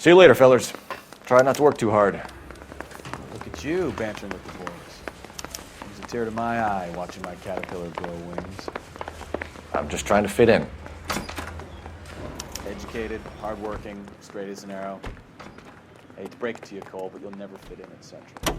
See you later, fellers. Try not to work too hard. Look at you, bantering with the boys. Brings a tear to my eye watching my caterpillar grow wings. I'm just trying to fit in. Educated, hardworking, straight as an arrow. I hate to break it to you, Cole, but you'll never fit in at Central.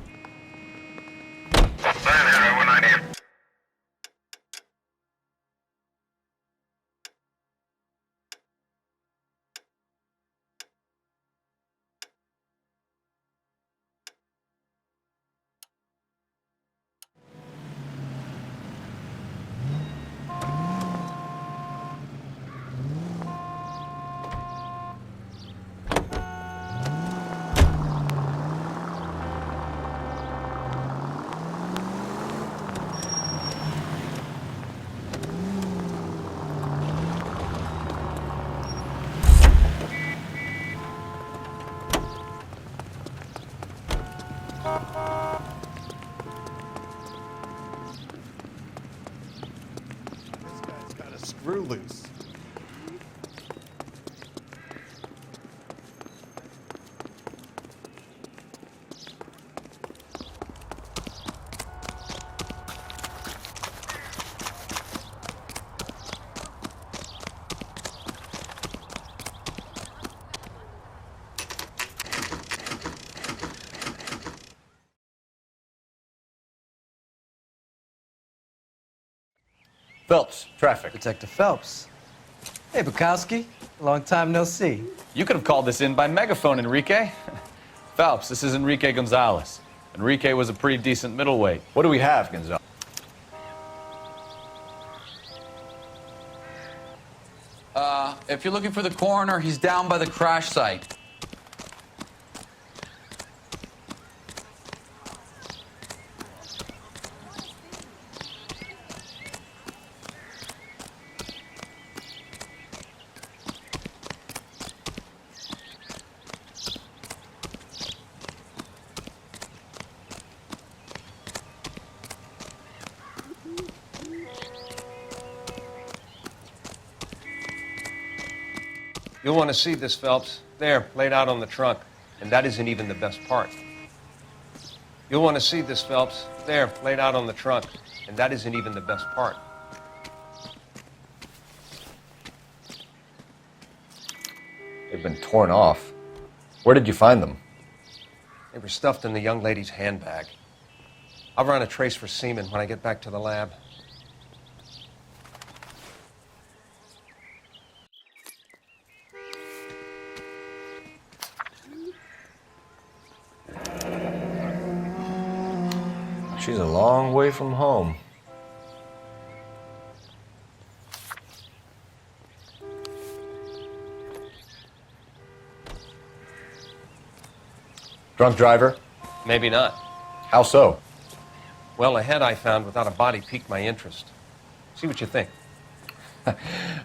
This guy's got a screw loose. Phelps, traffic. Detective Phelps. Hey, Bukowski. Long time no see. You could have called this in by megaphone, Enrique. Phelps, this is Enrique Gonzalez. Enrique was a pretty decent middleweight. What do we have, Gonzalez? If you're looking for the coroner, he's down by the crash site. You'll want to see this, Phelps. There, laid out on the trunk. And that isn't even the best part. You'll want to see this, Phelps. There, laid out on the trunk. And that isn't even the best part. They've been torn off. Where did you find them? They were stuffed in the young lady's handbag. I'll run a trace for semen when I get back to the lab. She's a long way from home. Drunk driver? Maybe not. How so? Well, a head I found without a body piqued my interest. See what you think.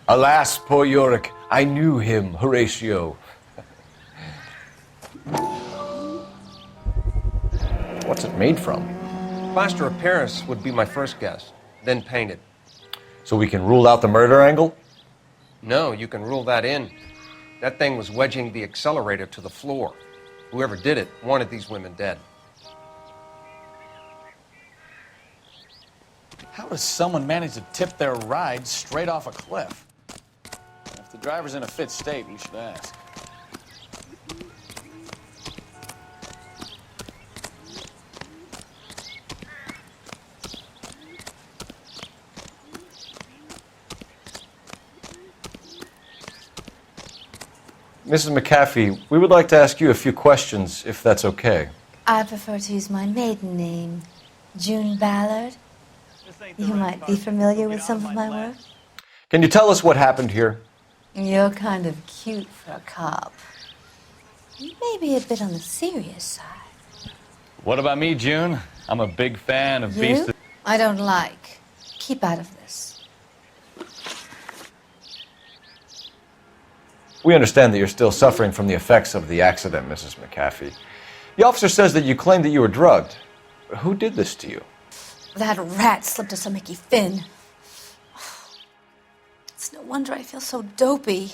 Alas, poor Yorick, I knew him, Horatio. What's it made from? Plaster of Paris would be my first guess, then painted. So we can rule out the murder angle? No, you can rule that in. That thing was wedging the accelerator to the floor. Whoever did it wanted these women dead. How does someone manage to tip their ride straight off a cliff? If the driver's in a fit state, we should ask. Mrs. McAfee, we would like to ask you a few questions, if that's okay. I prefer to use my maiden name, June Ballard. You might be familiar with some of my work. Can you tell us what happened here? You're kind of cute for a cop. Maybe a bit on the serious side. What about me, June? I'm a big fan of You? Beast. I don't like. Keep out of this. We understand that you're still suffering from the effects of the accident, Mrs. McAfee. The officer says that you claimed that you were drugged. Who did this to you? That rat slipped us a Mickey Finn. It's no wonder I feel so dopey.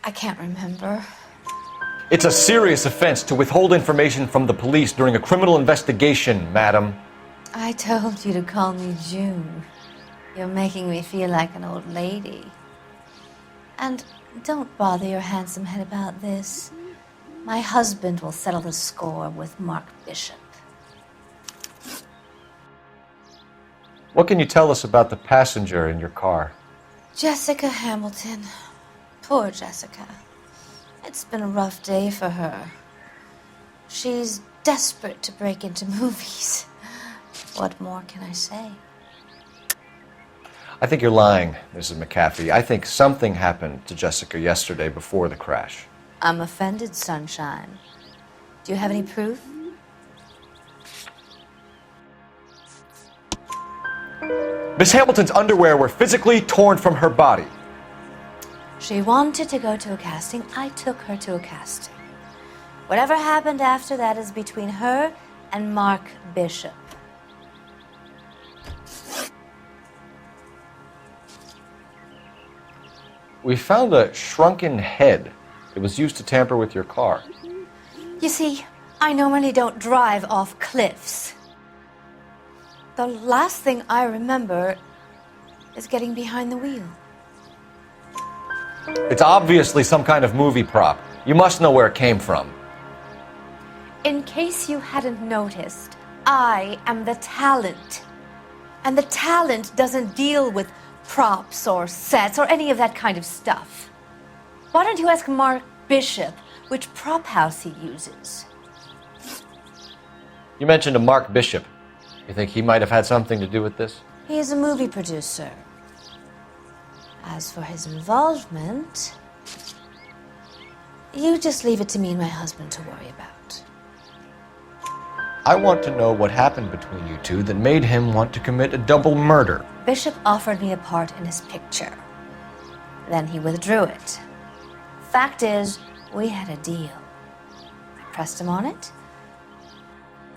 I can't remember. It's a serious offense to withhold information from the police during a criminal investigation, madam. I told you to call me June. You're making me feel like an old lady. And don't bother your handsome head about this. My husband will settle the score with Mark Bishop. What can you tell us about the passenger in your car? Jessica Hamilton. Poor Jessica. It's been a rough day for her. She's desperate to break into movies. What more can I say? I think you're lying, Mrs. McAfee. I think something happened to Jessica yesterday before the crash. I'm offended, Sunshine. Do you have any proof? Miss Hamilton's underwear were physically torn from her body. She wanted to go to a casting. I took her to a casting. Whatever happened after that is between her and Mark Bishop. We found a shrunken head. It was used to tamper with your car. You see, I normally don't drive off cliffs. The last thing I remember is getting behind the wheel. It's obviously some kind of movie prop. You must know where it came from. In case you hadn't noticed, I am the talent. And the talent doesn't deal with props or sets or any of that kind of stuff. Why don't you ask Mark Bishop which prop house he uses? You mentioned a Mark Bishop. You think he might have had something to do with this? He is a movie producer. As for his involvement, you just leave it to me and my husband to worry about. I want to know what happened between you two that made him want to commit a double murder. Bishop offered me a part in his picture. Then he withdrew it. Fact is, we had a deal. I pressed him on it,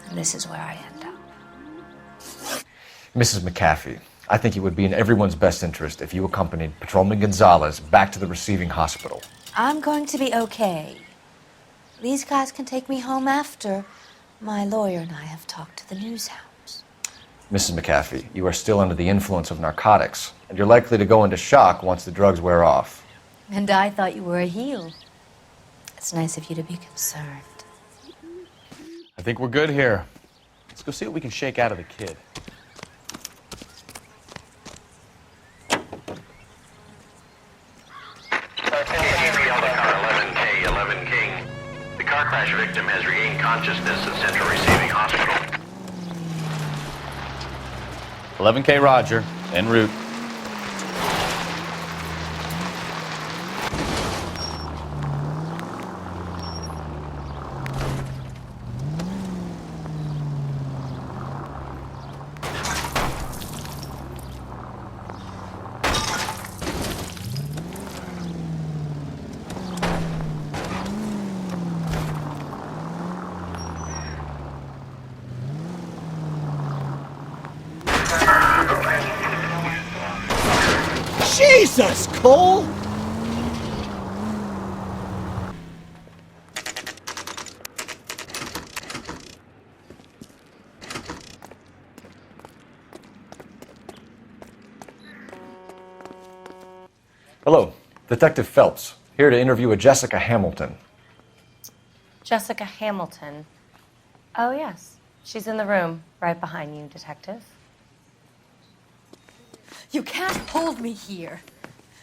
and this is where I end up. Mrs. McAfee, I think it would be in everyone's best interest if you accompanied Patrolman Gonzalez back to the receiving hospital. I'm going to be okay. These guys can take me home after. My lawyer and I have talked to the news hounds. Mrs. McAfee, you are still under the influence of narcotics, and you're likely to go into shock once the drugs wear off. And I thought you were a heel. It's nice of you to be concerned. I think we're good here. Let's go see what we can shake out of the kid. The car crash victim has regained consciousness at Central Receiving Hospital. 11K Roger, en route. Jesus, Cole! Hello, Detective Phelps, here to interview a Jessica Hamilton. Jessica Hamilton. Oh, yes. She's in the room, right behind you, Detective. You can't hold me here.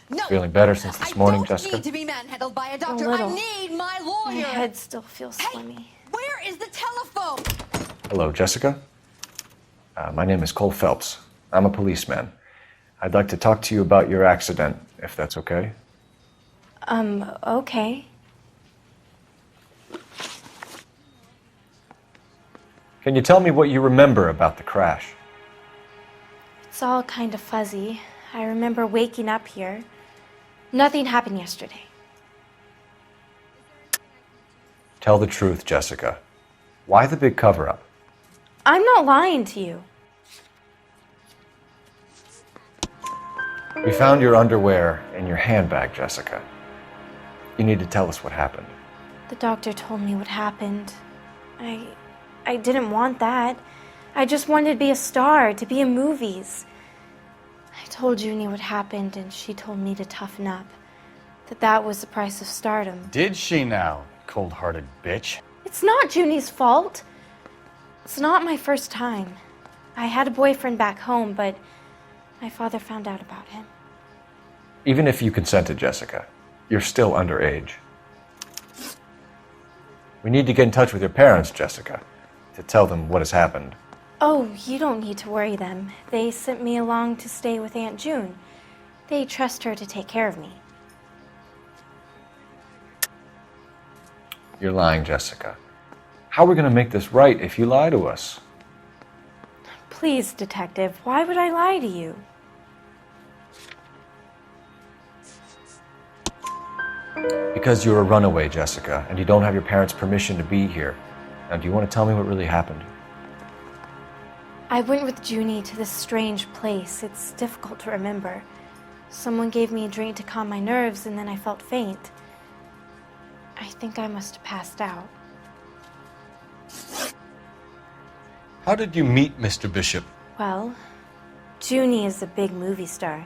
No. Feeling better since this morning, Jessica? I don't need to be manhandled by a doctor. little. I need my lawyer. My head still feels Hey, swimmy. where is the telephone? Hello, Jessica. My name is Cole Phelps. I'm a policeman. I'd like to talk to you about your accident, if that's okay. Okay. Can you tell me what you remember about the crash? It's all kind of fuzzy. I remember waking up here. Nothing happened yesterday. Tell the truth, Jessica. Why the big cover-up? I'm not lying to you. We found your underwear in your handbag, Jessica. You need to tell us what happened. The doctor told me what happened. I didn't want that. I just wanted to be a star, to be in movies. I told Junie what happened, and she told me to toughen up. That was the price of stardom. Did she now, cold-hearted bitch? It's not Junie's fault. It's not my first time. I had a boyfriend back home, but my father found out about him. Even if you consented, Jessica, you're still underage. We need to get in touch with your parents, Jessica, to tell them what has happened. Oh, you don't need to worry them. They sent me along to stay with Aunt June. They trust her to take care of me. You're lying, Jessica. How are we going to make this right if you lie to us? Please, Detective, why would I lie to you? Because you're a runaway, Jessica, and you don't have your parents' permission to be here. Now, do you want to tell me what really happened? I went with Junie to this strange place. It's difficult to remember. Someone gave me a drink to calm my nerves, and then I felt faint. I think I must have passed out. How did you meet Mr. Bishop? Well, Junie is a big movie star.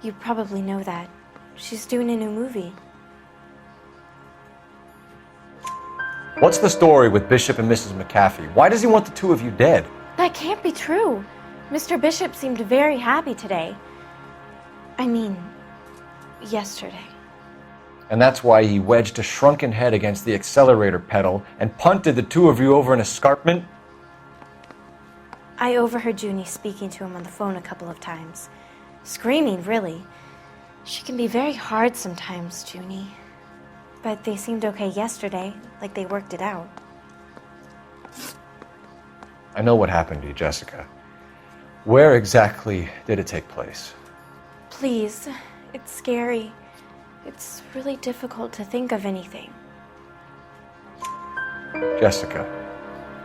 You probably know that. She's doing a new movie. What's the story with Bishop and Mrs. McAfee? Why does he want the two of you dead? That can't be true. Mr. Bishop seemed very happy today. I mean, yesterday. And that's why he wedged a shrunken head against the accelerator pedal and punted the two of you over an escarpment? I overheard Junie speaking to him on the phone a couple of times. Screaming, really. She can be very hard sometimes, Junie. But they seemed okay yesterday, like they worked it out. I know what happened to you, Jessica. Where exactly did it take place? Please, it's scary. It's really difficult to think of anything. Jessica,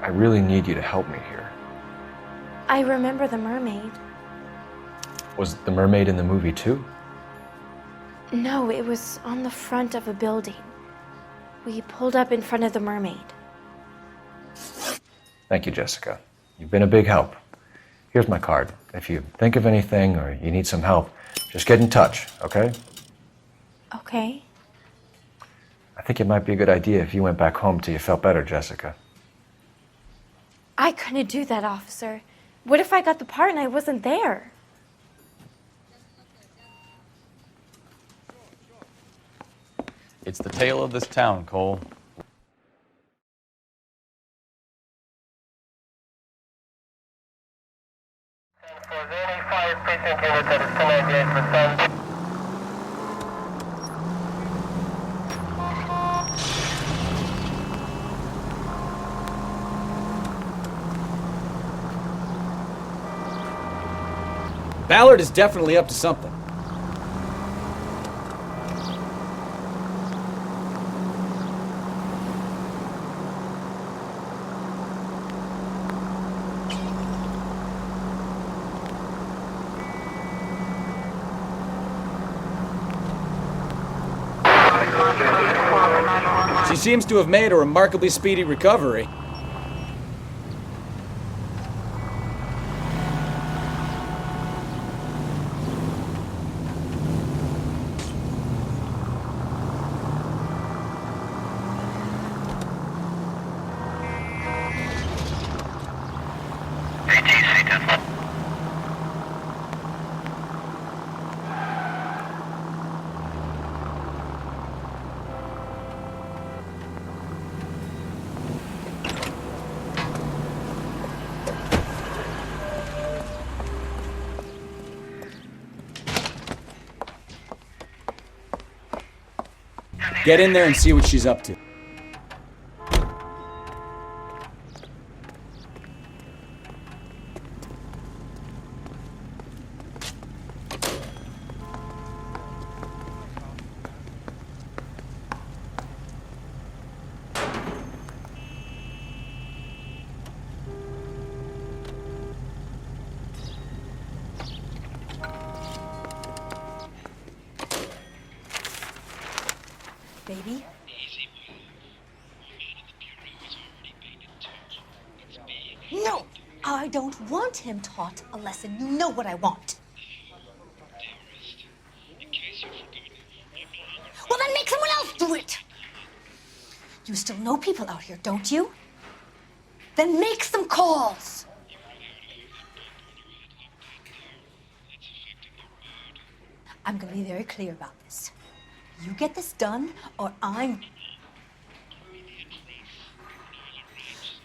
I really need you to help me here. I remember the mermaid. Was the mermaid in the movie too? No, it was on the front of a building. We pulled up in front of the mermaid. Thank you, Jessica. You've been a big help. Here's my card. If you think of anything or you need some help, just get in touch, okay? Okay. I think it might be a good idea if you went back home till you felt better, Jessica. I couldn't do that, officer. What if I got the part and I wasn't there? It's the tale of this town, Cole. Ballard is definitely up to something. She seems to have made a remarkably speedy recovery. Get in there and see what she's up to. baby. No, I don't want him taught a lesson. You know what I want. Well, then make someone else do it. You still know people out here, don't you? Then make some calls. I'm going to be very clear about this. You get this done, or I'm...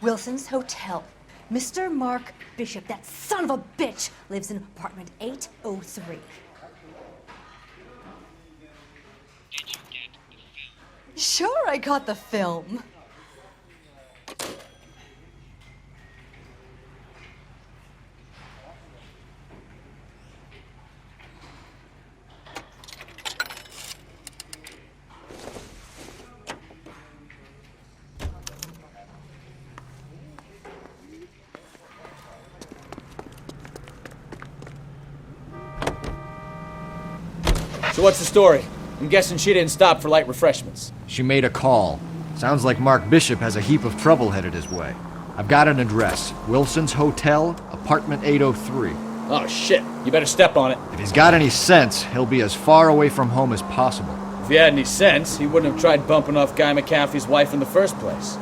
Wilson's Hotel. Mr. Mark Bishop, that son of a bitch, lives in apartment 803. Sure, I got the film. So what's the story? I'm guessing she didn't stop for light refreshments. She made a call. Sounds like Mark Bishop has a heap of trouble headed his way. I've got an address. Wilson's Hotel, apartment 803. Oh shit, you better step on it. If he's got any sense, he'll be as far away from home as possible. If he had any sense, he wouldn't have tried bumping off Guy McCaffrey's wife in the first place.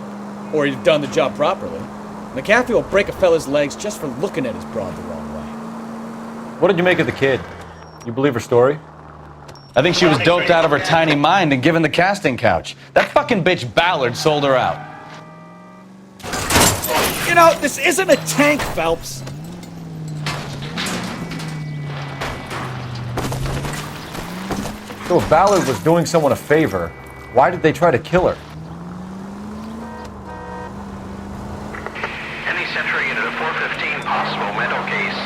Or he'd have done the job properly. McCaffrey will break a fella's legs just for looking at his broad the wrong way. What did you make of the kid? You believe her story? I think she was doped out of her tiny mind and given the casting couch. That fucking bitch Ballard sold her out. You know, this isn't a tank, Phelps. So if Ballard was doing someone a favor, why did they try to kill her? Any Century unit of 415 possible mental case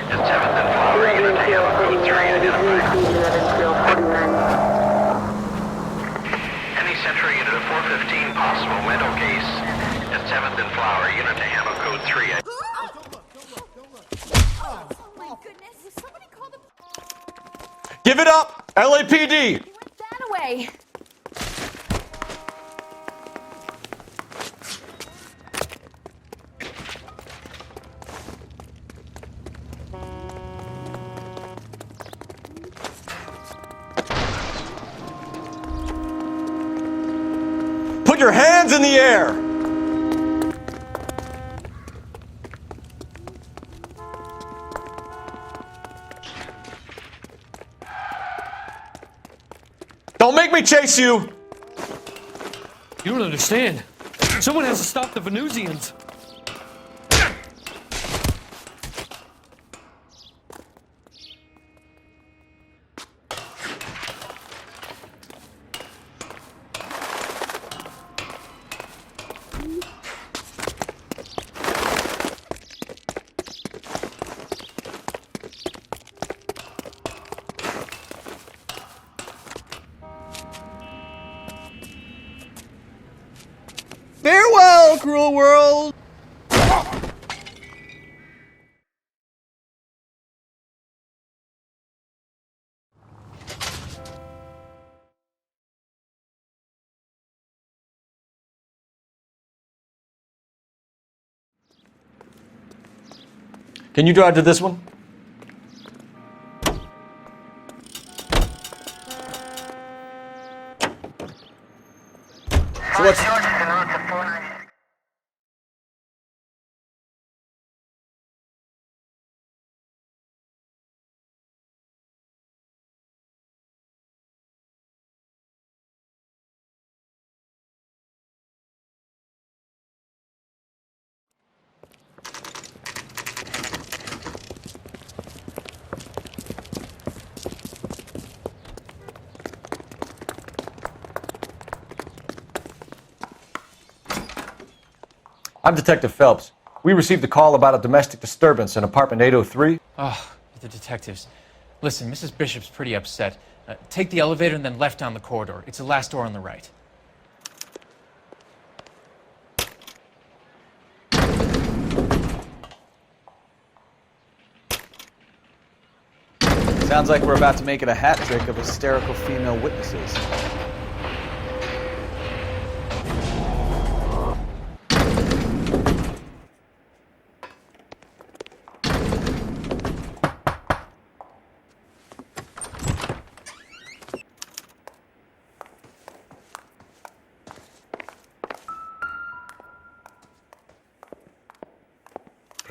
at 7th and Flower unit to handle code 3 identified. Any Century unit of 415 possible mental case at 7th and Flower unit to handle code 3. Oh, my goodness. Somebody call the... Give it up! LAPD! Put that away. Put your hands in the air! Don't make me chase you! You don't understand. Someone has to stop the Venusians. Farewell, cruel world! Can you drive to this one? So what's... I'm Detective Phelps. We received a call about a domestic disturbance in apartment 803. Oh, the detectives. Listen, Mrs. Bishop's pretty upset. Take the elevator and then left down the corridor. It's the last door on the right. Sounds like we're about to make it a hat trick of hysterical female witnesses.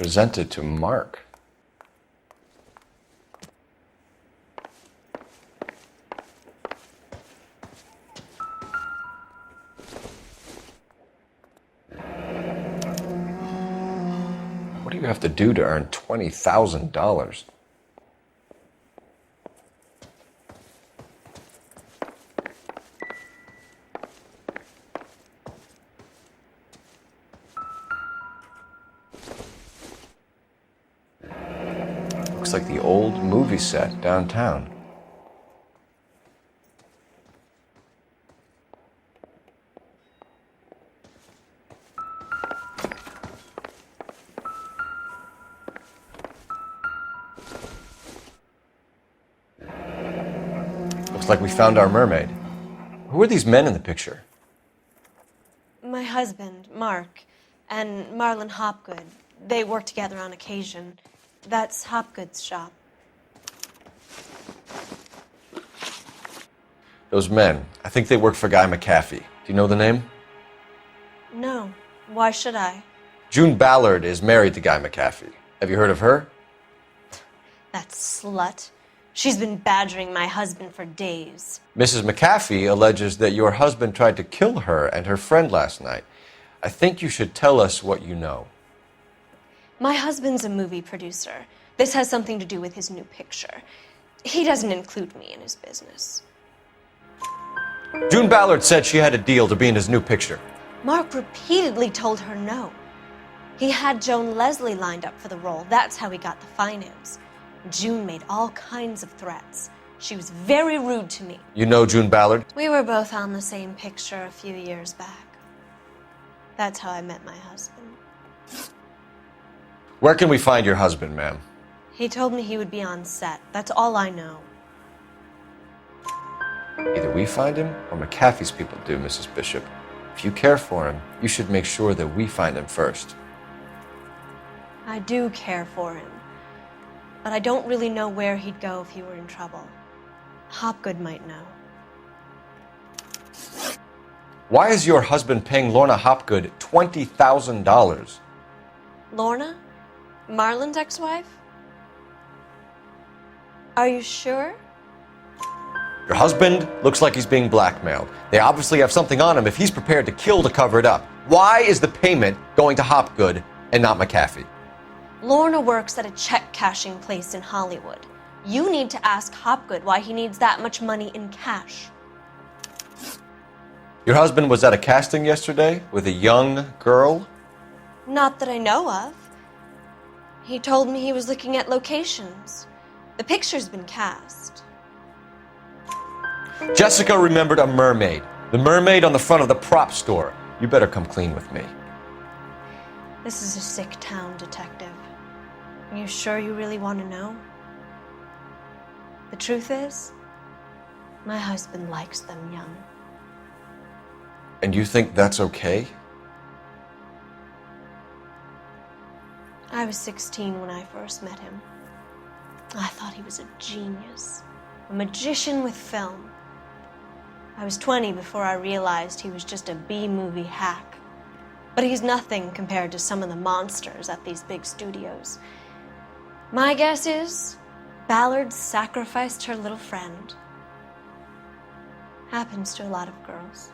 Presented to Mark. What do you have to do to earn $20,000? Looks like the old movie set downtown. Looks like we found our mermaid. Who are these men in the picture? My husband, Mark, and Marlon Hopgood. They work together on occasion. That's Hopgood's shop. Those men, I think they work for Guy McAfee. Do you know the name? No. Why should I? June Ballard is married to Guy McAfee. Have you heard of her? That slut. She's been badgering my husband for days. Mrs. McAfee alleges that your husband tried to kill her and her friend last night. I think you should tell us what you know. My husband's a movie producer. This has something to do with his new picture. He doesn't include me in his business. June Ballard said she had a deal to be in his new picture. Mark repeatedly told her no. He had Joan Leslie lined up for the role. That's how he got the finance. June made all kinds of threats. She was very rude to me. You know June Ballard? We were both on the same picture a few years back. That's how I met my husband. Where can we find your husband, ma'am? He told me he would be on set. That's all I know. Either we find him or McAfee's people do, Mrs. Bishop. If you care for him, you should make sure that we find him first. I do care for him. But I don't really know where he'd go if he were in trouble. Hopgood might know. Why is your husband paying Lorna Hopgood $20,000? Lorna? Marlon's ex-wife? Are you sure? Your husband looks like he's being blackmailed. They obviously have something on him if he's prepared to kill to cover it up. Why is the payment going to Hopgood and not McAfee? Lorna works at a check-cashing place in Hollywood. You need to ask Hopgood why he needs that much money in cash. Your husband was at a casting yesterday with a young girl? Not that I know of. He told me he was looking at locations. The picture's been cast. Jessica remembered a mermaid. The mermaid on the front of the prop store. You better come clean with me. This is a sick town, Detective. Are you sure you really want to know? The truth is, my husband likes them young. And you think that's okay? I was 16 when I first met him. I thought he was a genius, a magician with film. I was 20 before I realized he was just a B-movie hack. But he's nothing compared to some of the monsters at these big studios. My guess is Ballard sacrificed her little friend. Happens to a lot of girls.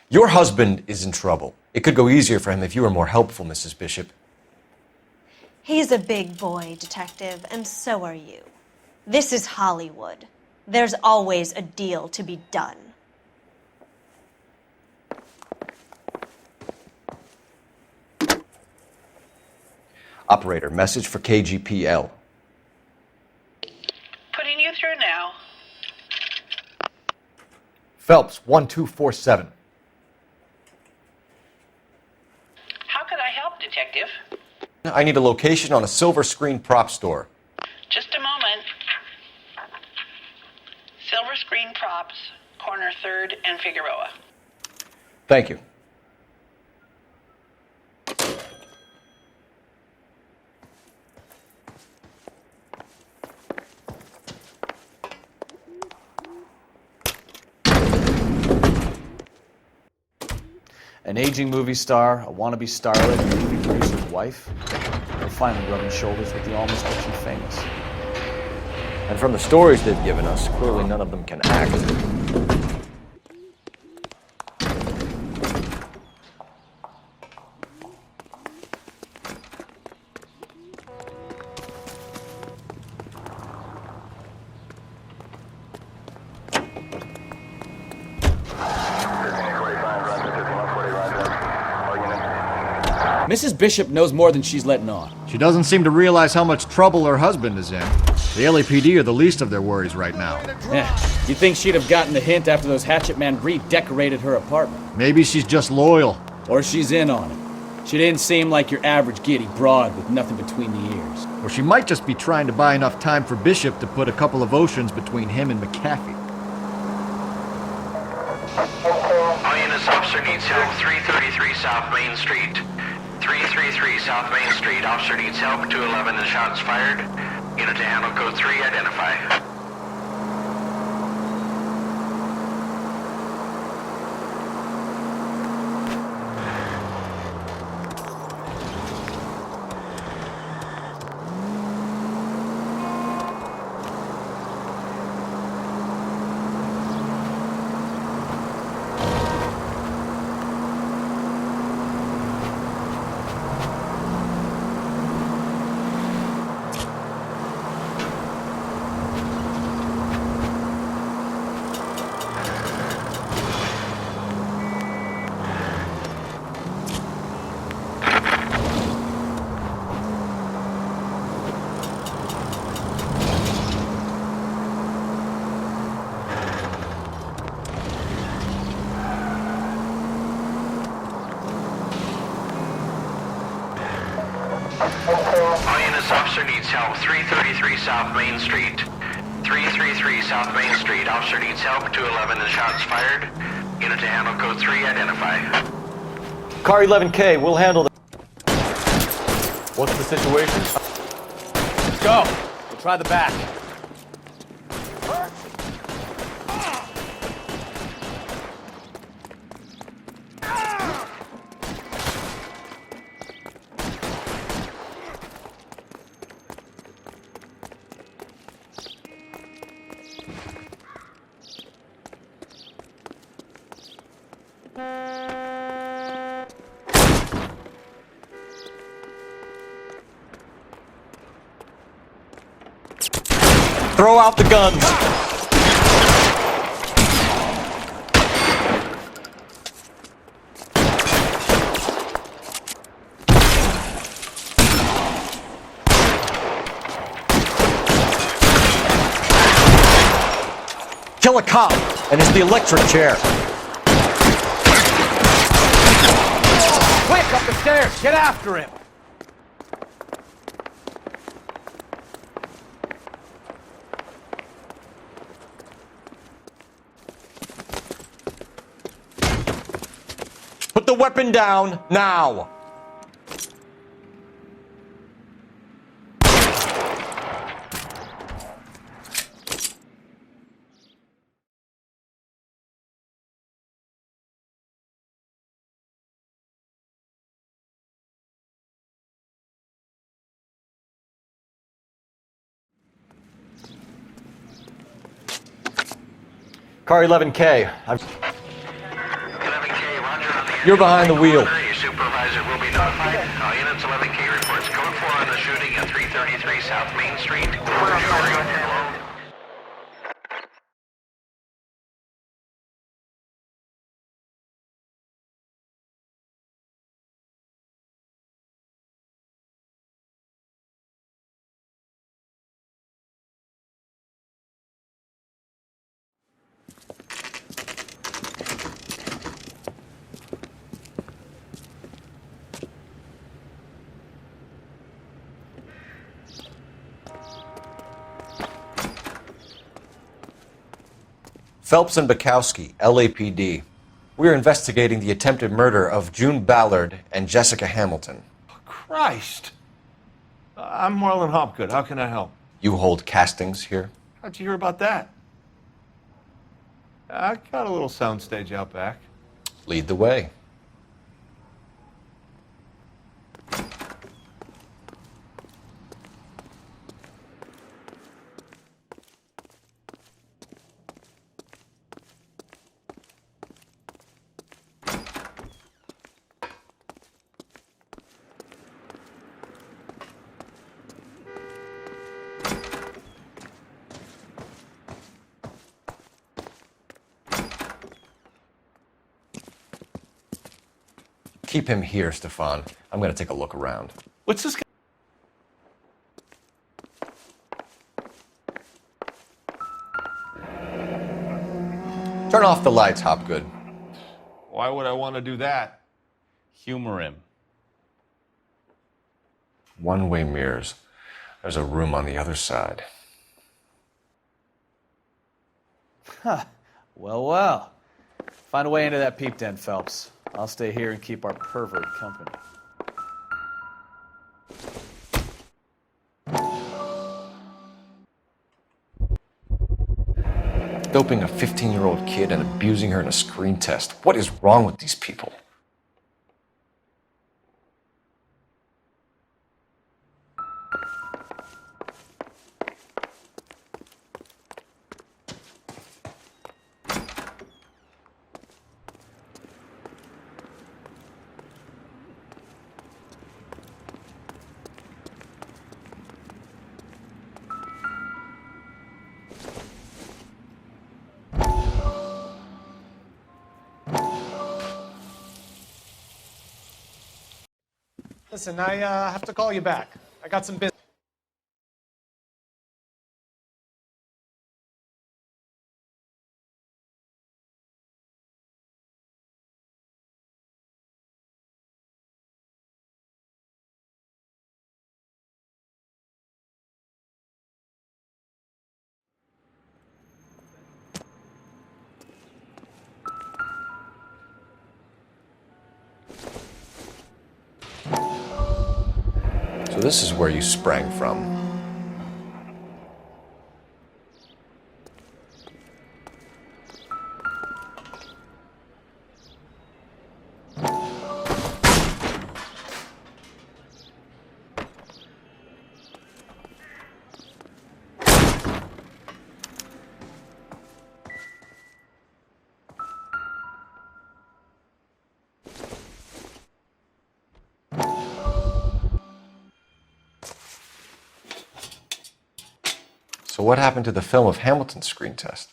Your husband is in trouble. It could go easier for him if you were more helpful, Mrs. Bishop. He's a big boy, Detective, and so are you. This is Hollywood. There's always a deal to be done. Operator, message for KGPL. Putting you through now. Phelps, 1247. How could I help, Detective? I need a location on a silver screen prop store. Just a moment. Silver Screen Props, corner 3rd and Figueroa. Thank you. An aging movie star, a wannabe starlet, and a movie producer's wife. They're finally rubbing shoulders with the almost rich and famous. And from the stories they've given us, clearly none of them can act. Mrs. Bishop knows more than she's letting on. She doesn't seem to realize how much trouble her husband is in. The LAPD are the least of their worries right now. Yeah, you'd think she'd have gotten the hint after those hatchet men redecorated her apartment. Maybe she's just loyal. Or she's in on it. She didn't seem like your average giddy broad with nothing between the ears. Or she might just be trying to buy enough time for Bishop to put a couple of oceans between him and McAfee. All units, officer needs help. 333 South Main Street. 333 South Main Street. Officer needs help. 211 and shots fired. Unit to handle code 3, identify. All units, officer needs help. 333 South Main Street. 333 South Main Street. Officer needs help. 211 and shots fired. Unit to handle code 3, identify. Car 11K, we'll handle the... What's the situation? Let's go. We'll try the back. Throw out the guns! Kill a cop, and it's the electric chair. Quick, up the stairs! Get after him! Put the weapon down, now! Car 11K, 11K, roger on the... You're behind the wheel. Your supervisor will be notified. All units, 11K reports code 4 on the shooting at 333 South Main Street. Hello? Phelps and Bukowski, LAPD. We are investigating the attempted murder of June Ballard and Jessica Hamilton. Christ! I'm Marlon Hopgood. How can I help? You hold castings here? How'd you hear about that? I got a little soundstage out back. Lead the way. keep him here, Stefan. I'm going to take a look around. What's this guy? Turn off the lights, Hopgood. Why would I want to do that? Humor him. One-way mirrors. There's a room on the other side. Huh. Well. Find a way into that peep den, Phelps. I'll stay here and keep our pervert company. Doping a 15-year-old kid and abusing her in a screen test. What is wrong with these people? Listen, I have to call you back. I got some business. So this is where you sprang from. So what happened to the film of Hamilton's screen test?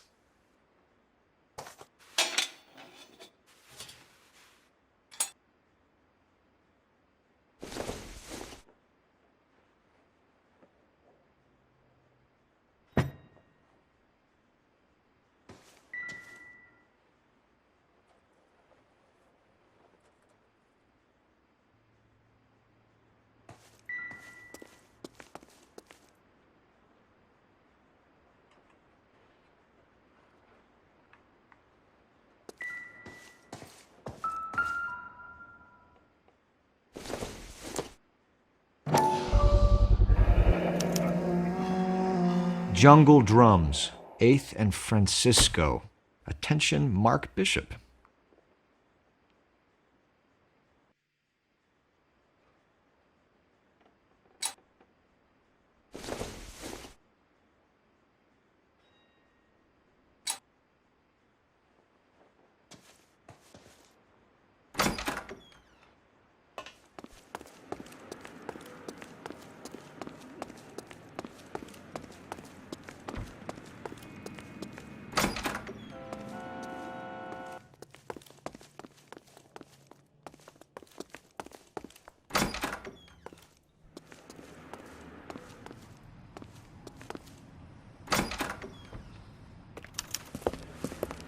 Jungle Drums, 8th and Francisco. Attention, Mark Bishop.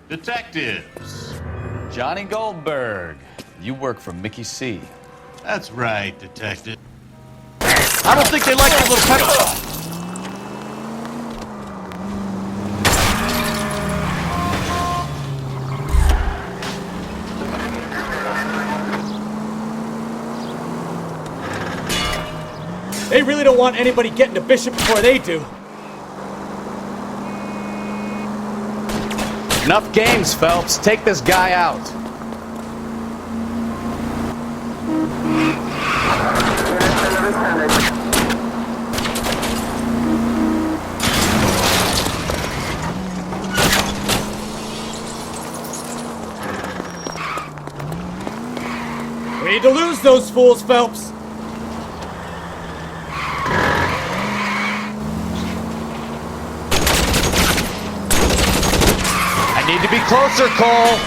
Detectives. Johnny Goldberg. You work for Mickey C. That's right, detective. I don't think they like the little pet. They really don't want anybody getting to Bishop before they do. Enough games, Phelps. Take this guy out. We need to lose those fools, Phelps. Need to be closer, Cole.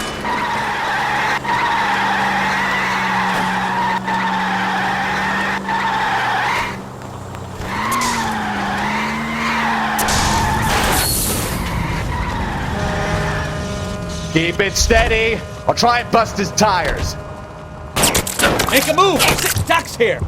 Keep it steady. I'll try and bust his tires. Make a move! Duck's here!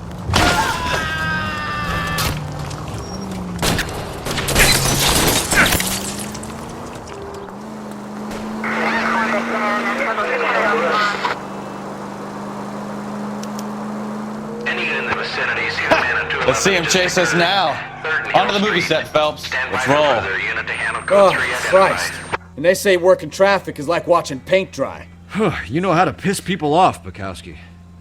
Let's see him chase us now. Onto the movie set, Phelps. Let's roll. Oh, Christ. And they say working traffic is like watching paint dry. You know how to piss people off, Bukowski.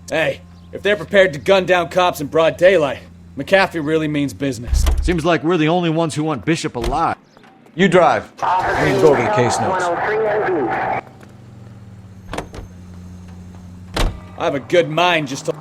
Hey, if they're prepared to gun down cops in broad daylight, McAfee really means business. Seems like we're the only ones who want Bishop alive. You drive. I need to go over the case notes. I have a good mind just to...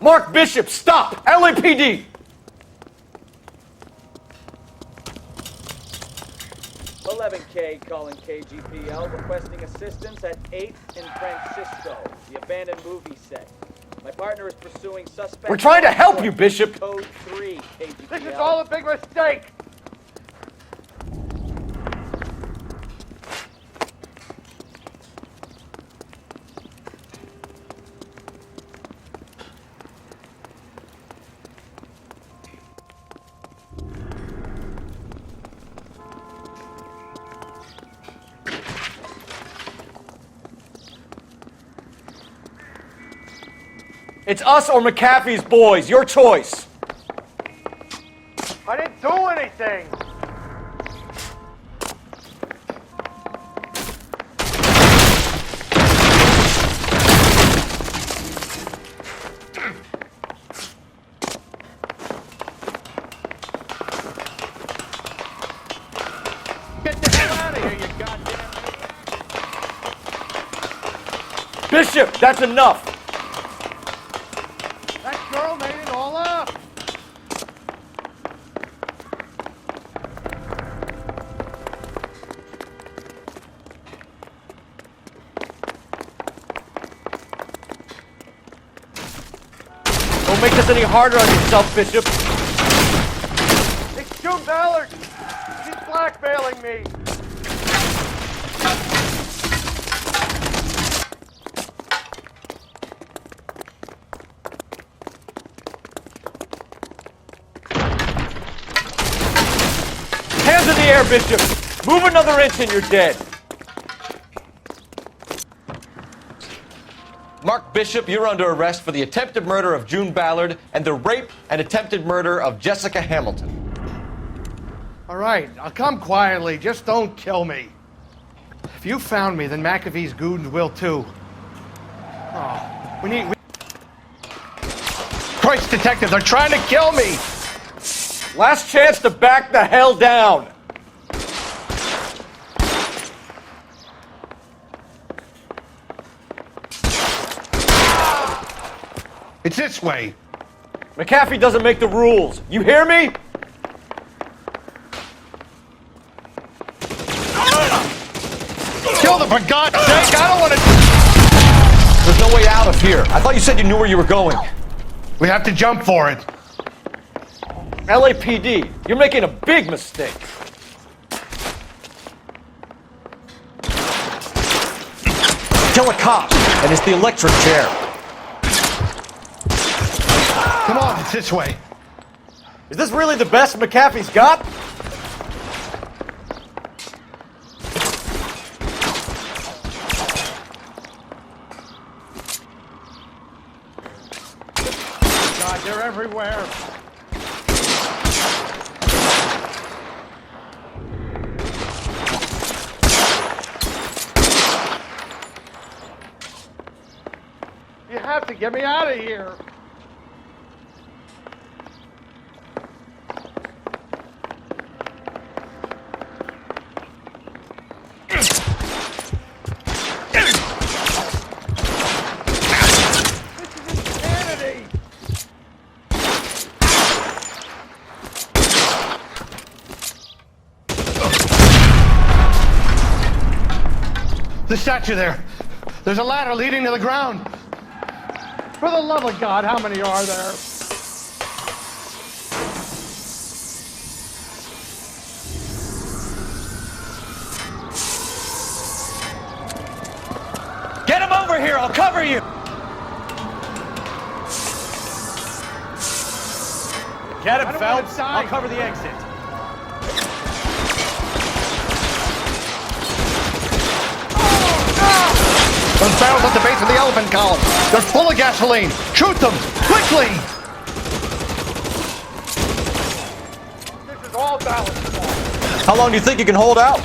Mark Bishop, stop! LAPD! K calling KGPL, requesting assistance at 8th and Francisco, the abandoned movie set. My partner is pursuing suspect... We're trying to help you, Bishop! Code 3, KGPL. This is all a big mistake! It's us or McAfee's boys. Your choice. I didn't do anything! Get the hell out of here, you goddamn idiot! Bishop, that's enough. That girl made it all up! Don't make this any harder on yourself, Bishop. It's June Ballard! She's blackmailing me! Hands in the air, Bishop. Move another inch and you're dead. Mark Bishop, you're under arrest for the attempted murder of June Ballard and the rape and attempted murder of Jessica Hamilton. All right, I'll come quietly. Just don't kill me. If you found me, then McAfee's goons will too. Oh, we need... Christ, detective, they're trying to kill me! Last chance to back the hell down. It's this way. McAfee doesn't make the rules. You hear me? Kill them, for God's sake! I don't want to... There's no way out of here. I thought you said you knew where you were going. We have to jump for it. LAPD, you're making a big mistake. Kill a cop, and it's the electric chair. Come on, it's this way. Is this really the best McAfee's got? God, they're everywhere. You have to get me out of here. The statue there. There's a ladder leading to the ground. For the love of God, how many are there? Get him over here! I'll cover you! Get him, Phelps! I'll cover the exit. Those barrels at the base of the elephant column. They're full of gasoline. Shoot them! Quickly! This is all balanced. How long do you think you can hold out?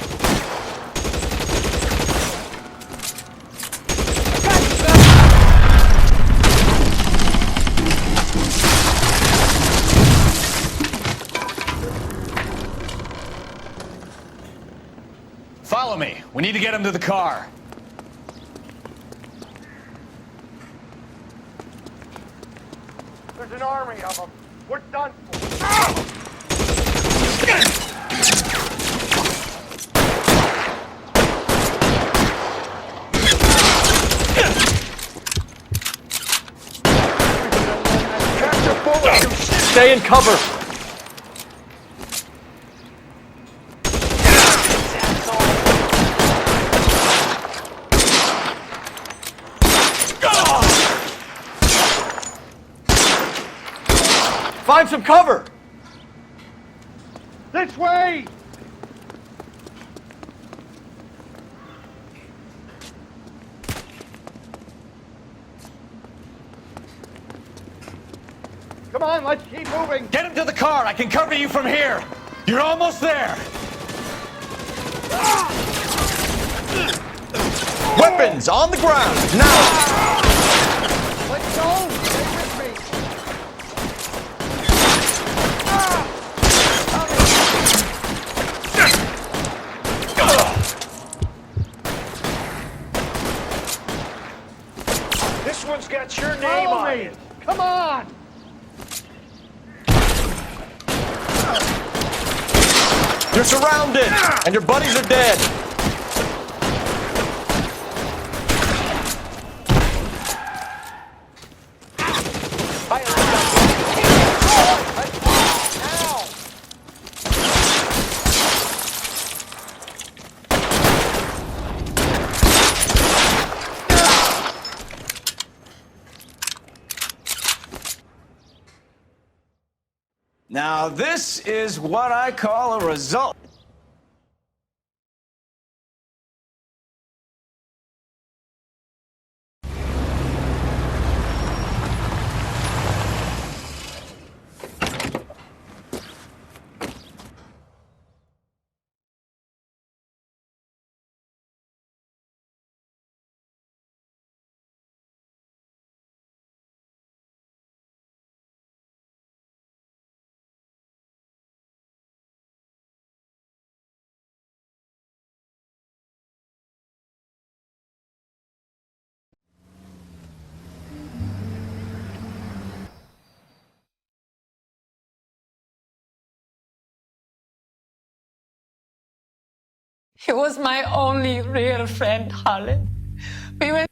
Follow me. We need to get him to the car. There's an army of them. We're done for. Catch a bullet! Stay in cover! Find some cover! This way! Come on, let's keep moving! Get him to the car! I can cover you from here! You're almost there! Weapons on the ground, now! Let's go! Stay with me! This one's got your name Follow on me! it. Come on! You're surrounded, and your buddies are dead. Now, this is what I call a result. He was my only real friend, Harlan. We went